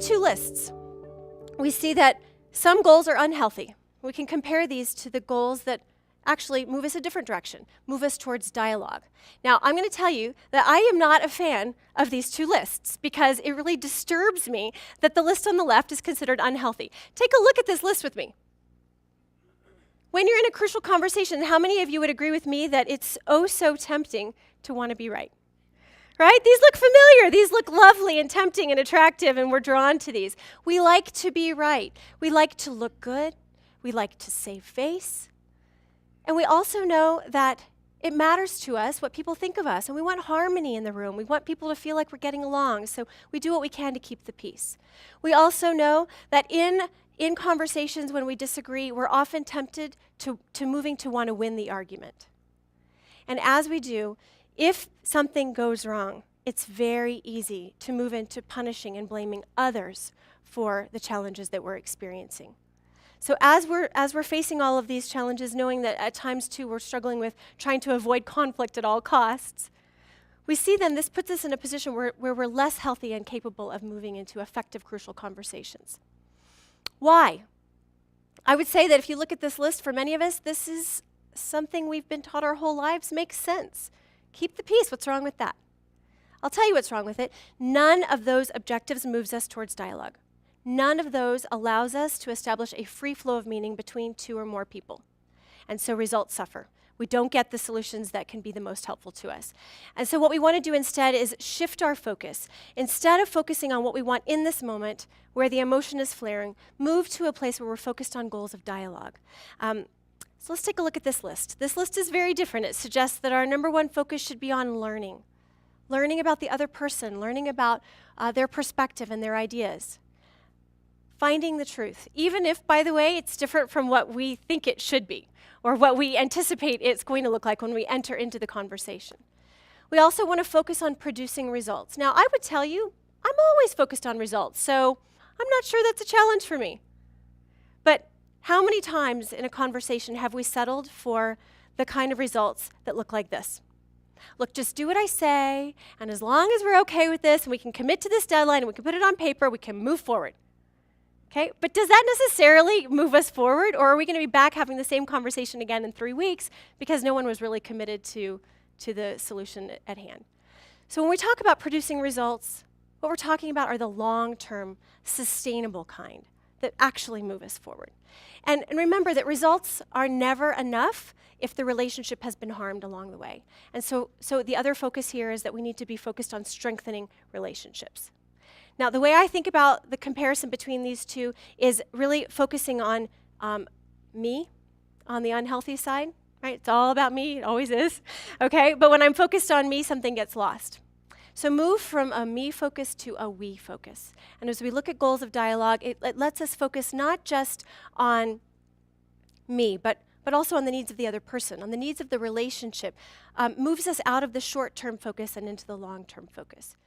two lists, we see that some goals are unhealthy. We can compare these to the goals that actually move us a different direction, move us towards dialogue. Now, I'm going to tell you that I am not a fan of these two lists because it really disturbs me that the list on the left is considered unhealthy. Take a look at this list with me. When you're in a crucial conversation, how many of you would agree with me that it's oh so tempting to want to be right? Right? These look familiar. These look lovely and tempting and attractive, and we're drawn to these. We like to be right. We like to look good. We like to save face. And we also know that it matters to us what people think of us, and we want harmony in the room. We want people to feel like we're getting along, so we do what we can to keep the peace. We also know that in conversations when we disagree, we're often tempted to moving to want to win the argument. And as we do, if something goes wrong, it's very easy to move into punishing and blaming others for the challenges that we're experiencing. So as we're facing all of these challenges, knowing that at times too we're struggling with trying to avoid conflict at all costs, we see then this puts us in a position where we're less healthy and capable of moving into effective, crucial conversations. Why? I would say that if you look at this list, for many of us, this is something we've been taught our whole lives makes sense. Keep the peace. What's wrong with that? I'll tell you what's wrong with it. None of those objectives moves us towards dialogue. None of those allows us to establish a free flow of meaning between two or more people. And so results suffer. We don't get the solutions that can be the most helpful to us. And so what we want to do instead is shift our focus. Instead of focusing on what we want in this moment, where the emotion is flaring, move to a place where we're focused on goals of dialogue. So let's take a look at this list. This list is very different. It suggests that our number one focus should be on learning. Learning about the other person, learning about their perspective and their ideas. Finding the truth, even if, by the way, it's different from what we think it should be, or what we anticipate it's going to look like when we enter into the conversation. We also want to focus on producing results. Now, I would tell you, I'm always focused on results, so I'm not sure that's a challenge for me. But how many times in a conversation have we settled for the kind of results that look like this? Look, just do what I say, and as long as we're okay with this, and we can commit to this deadline, and we can put it on paper, we can move forward. Okay, but does that necessarily move us forward, or are we going to be back having the same conversation again in 3 weeks because no one was really committed to the solution at hand? So when we talk about producing results, what we're talking about are the long-term, sustainable kind that actually move us forward. And remember that results are never enough if the relationship has been harmed along the way. And so the other focus here is that we need to be focused on strengthening relationships. Now, the way I think about the comparison between these two is really focusing on me, on the unhealthy side, right? It's all about me, it always is, okay? But when I'm focused on me, something gets lost. So move from a me focus to a we focus. And as we look at goals of dialogue, it lets us focus not just on me, but also on the needs of the other person, on the needs of the relationship, moves us out of the short-term focus and into the long-term focus.